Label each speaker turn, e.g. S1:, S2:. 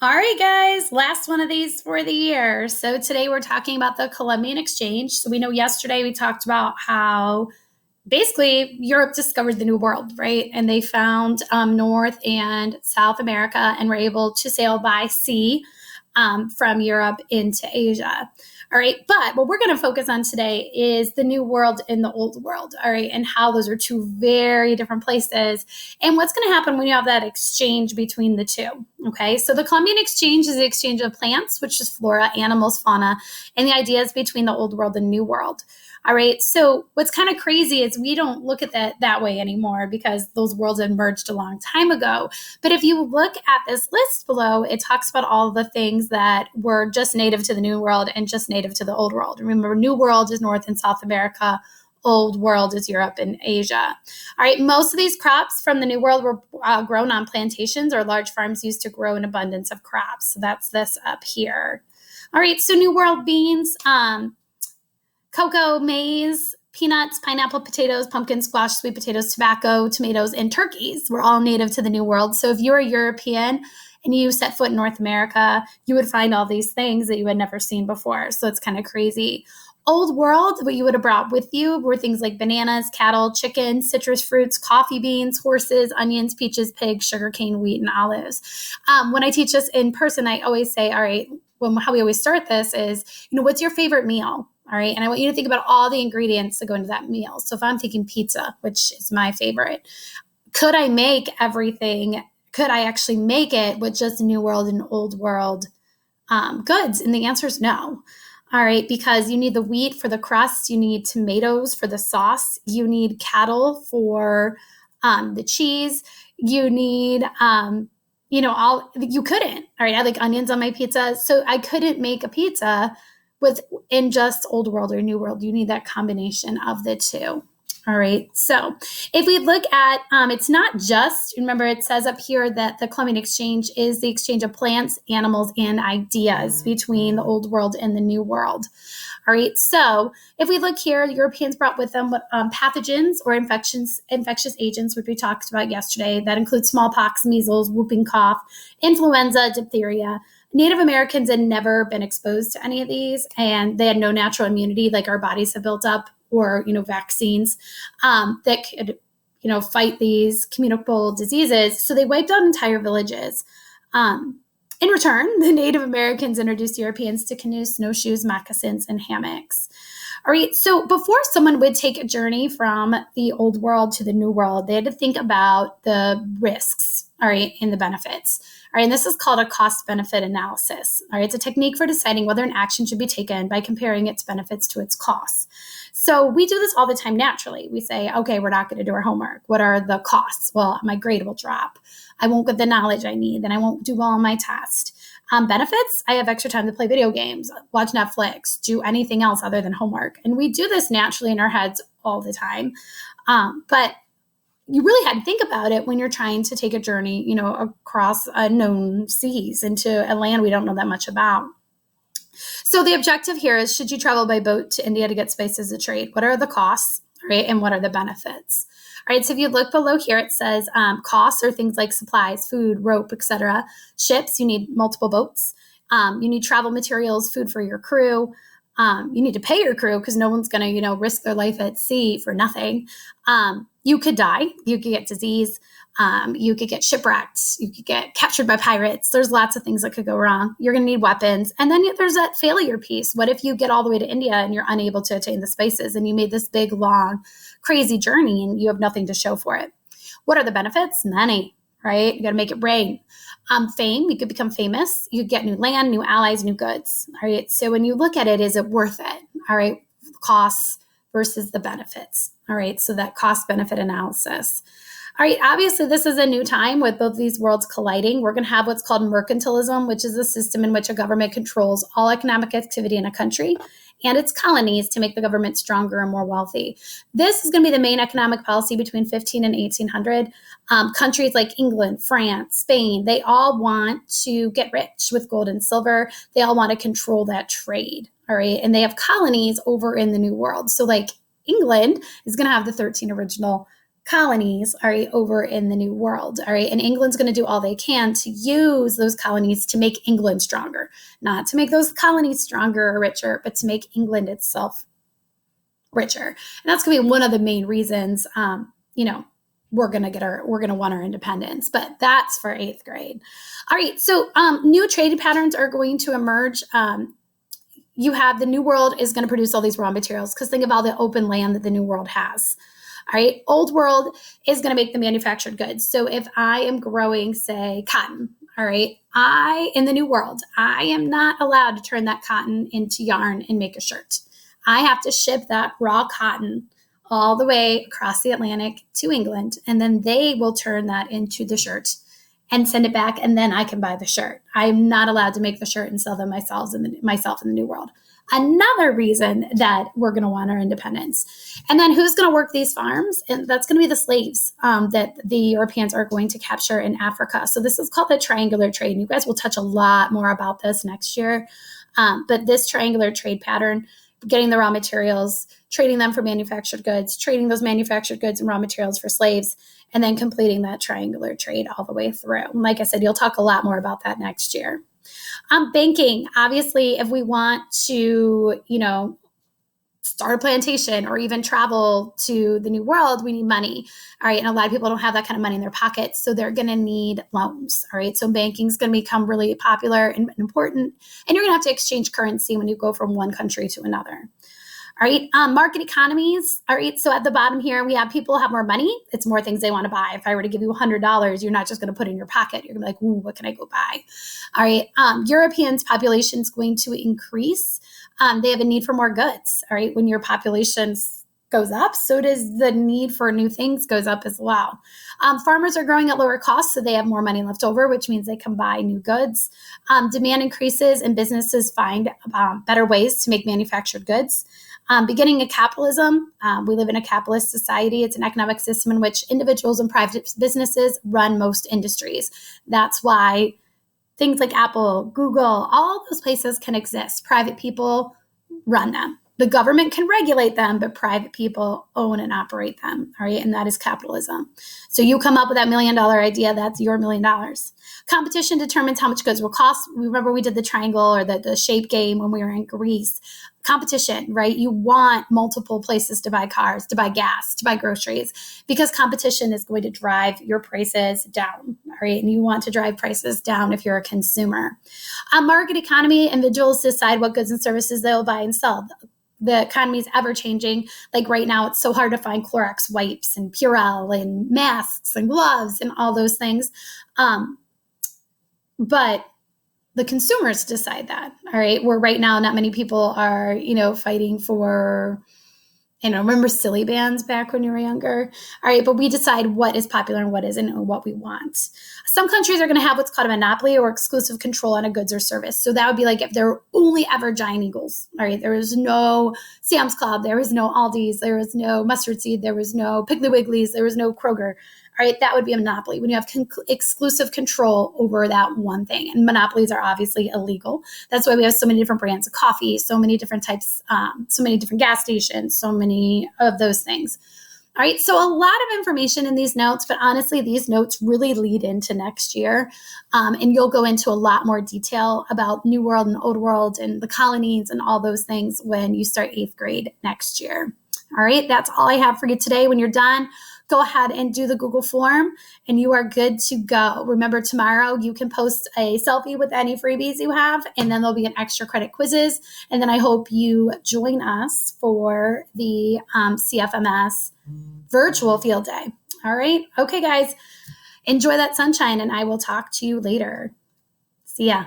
S1: All right, guys, last one of these for the year. So today we're talking about the Columbian Exchange. So we know yesterday we talked about how basically Europe discovered the New World, right? And they found North and South America and were able to sail by sea from Europe into Asia. All right. But what we're going to focus on today is the New World and the Old World. All right. And how those are two very different places and what's going to happen when you have that exchange between the two. Okay. So the Columbian Exchange is the exchange of plants, which is flora, animals, fauna, and the ideas between the Old World and New World. All right. So what's kind of crazy is we don't look at that way anymore because those worlds had merged a long time ago. But if you look at this list below, it talks about all the things that were just native to the New World and just native to the Old World. Remember, New World is North and South America. Old World is Europe and Asia. All right, most of these crops from the New World were grown on plantations or large farms used to grow an abundance of crops. So that's this up here. All right, so New World beans, cocoa, maize, peanuts, pineapple, potatoes, pumpkin, squash, sweet potatoes, tobacco, tomatoes, and turkeys were all native to the New World. So if you're a European and you set foot in North America, you would find all these things that you had never seen before. So it's kind of crazy. Old World, what you would have brought with you were things like bananas, cattle, chicken, citrus fruits, coffee beans, horses, onions, peaches, pigs, sugarcane, wheat, and olives. When I teach this in person, I always say, all right, how we always start this is, what's your favorite meal? All right. And I want you to think about all the ingredients that go into that meal. So if I'm thinking pizza, which is my favorite, could I make everything? Could I actually make it with just New World and Old World goods? And the answer is no. All right. Because you need the wheat for the crust. You need tomatoes for the sauce. You need cattle for the cheese. You need, you couldn't. All right. I like onions on my pizza. So I couldn't make a pizza in just Old World or New World. You need that combination of the two. All right. So if we look at, it's not just, remember it says up here that the Columbian Exchange is the exchange of plants, animals, and ideas between the Old World and the New World. All right. So if we look here, the Europeans brought with them pathogens or infectious agents, which we talked about yesterday. That includes smallpox, measles, whooping cough, influenza, diphtheria. Native Americans had never been exposed to any of these, and they had no natural immunity like our bodies have built up, or vaccines that could fight these communicable diseases. So they wiped out entire villages. In return, the Native Americans introduced Europeans to canoes, snowshoes, moccasins, and hammocks. All right, so before someone would take a journey from the Old World to the New World, they had to think about the risks, all right, and the benefits. All right, and this is called a cost-benefit analysis. All right, it's a technique for deciding whether an action should be taken by comparing its benefits to its costs. So we do this all the time naturally. We say, okay, we're not going to do our homework. What are the costs? Well, my grade will drop. I won't get the knowledge I need, and I won't do well on my test. Benefits, I have extra time to play video games, watch Netflix, do anything else other than homework. And we do this naturally in our heads all the time. But you really had to think about it when you're trying to take a journey, across unknown seas into a land we don't know that much about. So the objective here is, should you travel by boat to India to get spices to trade? What are the costs, right? And what are the benefits? All right, so if you look below here, it says costs are things like supplies, food, rope, etc. Ships, you need multiple boats. You need travel materials, food for your crew. You need to pay your crew because no one's going to, risk their life at sea for nothing. You could die. You could get disease. You could get shipwrecked. You could get captured by pirates. There's lots of things that could go wrong. You're going to need weapons. And then there's that failure piece. What if you get all the way to India and you're unable to attain the spices and you made this big, long, crazy journey and you have nothing to show for it? What are the benefits? Many, right? You got to make it rain. Fame, you could become famous. You get new land, new allies, new goods. All right. So when you look at it, is it worth it? All right. Costs versus the benefits. All right. So that cost benefit analysis. All right, obviously, this is a new time with both these worlds colliding. We're going to have what's called mercantilism, which is a system in which a government controls all economic activity in a country and its colonies to make the government stronger and more wealthy. This is going to be the main economic policy between 15 and 1800. Countries like England, France, Spain, they all want to get rich with gold and silver. They all want to control that trade, all right? And they have colonies over in the New World. So like England is going to have the 13 original colonies, all right, over in the New World, all right? And England's going to do all they can to use those colonies to make England stronger, not to make those colonies stronger or richer, but to make England itself richer. And that's going to be one of the main reasons, we're going to want our independence, but that's for 8th grade. All right. So, new trade patterns are going to emerge. You have the New World is going to produce all these raw materials, because think of all the open land that the New World has. All right. Old World is going to make the manufactured goods. So if I am growing, say, cotton, all right, in the New World, I am not allowed to turn that cotton into yarn and make a shirt. I have to ship that raw cotton all the way across the Atlantic to England, and then they will turn that into the shirt and send it back, and then I can buy the shirt. I'm not allowed to make the shirt and sell them myself in the New World. Another reason that we're going to want our independence. And then who's going to work these farms? And that's going to be the slaves that the Europeans are going to capture in Africa. So this is called the triangular trade. And you guys will touch a lot more about this next year. But this triangular trade pattern, getting the raw materials, trading them for manufactured goods, trading those manufactured goods and raw materials for slaves, and then completing that triangular trade all the way through. And like I said, you'll talk a lot more about that next year. Banking, obviously, if we want to, start a plantation or even travel to the New World, we need money. All right. And a lot of people don't have that kind of money in their pockets. So they're going to need loans. All right. So banking is going to become really popular and important. And you're going to have to exchange currency when you go from one country to another. All right. Market economies. All right. So at the bottom here, we have people have more money. It's more things they want to buy. If I were to give you $100, you're not just going to put it in your pocket. You're going to be like, ooh, what can I go buy? All right. Europeans' population is going to increase. They have a need for more goods. All right. When your population goes up, so does the need for new things goes up as well. Farmers are growing at lower costs, so they have more money left over, which means they can buy new goods. Demand increases and businesses find better ways to make manufactured goods. Beginning of capitalism, we live in a capitalist society. It's an economic system in which individuals and private businesses run most industries. That's why things like Apple, Google, all those places can exist. Private people run them. The government can regulate them, but private people own and operate them. All right. And that is capitalism. So you come up with that $1 million idea, that's your $1 million. Competition determines how much goods will cost. Remember, we did the triangle or the shape game when we were in Greece. Competition, right? You want multiple places to buy cars, to buy gas, to buy groceries, because competition is going to drive your prices down, all right? And you want to drive prices down if you're a consumer. Market economy, individuals decide what goods and services they'll buy and sell. The economy is ever changing. Like right now, it's so hard to find Clorox wipes and Purell and masks and gloves and all those things. But the consumers decide that, all right? Where right now, not many people are, fighting for, remember silly bands back when you were younger? All right, but we decide what is popular and what isn't and what we want. Some countries are going to have what's called a monopoly or exclusive control on a goods or service. So that would be like if there were only ever Giant Eagles, all right? There was no Sam's Club, there was no Aldi's, there was no Mustard Seed, there was no Piggly Wiggly's, there was no Kroger. All right, that would be a monopoly when you have exclusive control over that one thing. And monopolies are obviously illegal. That's why we have so many different brands of coffee, so many different types, so many different gas stations, so many of those things. All right, so a lot of information in these notes, but honestly, these notes really lead into next year. And you'll go into a lot more detail about New World and Old World and the colonies and all those things when you start 8th grade next year. All right, that's all I have for you today. When you're done, go ahead and do the Google form and you are good to go. Remember, tomorrow you can post a selfie with any freebies you have, and then there'll be an extra credit quizzes. And then I hope you join us for the CFMS virtual field day. All right. Okay, guys, enjoy that sunshine and I will talk to you later. See ya.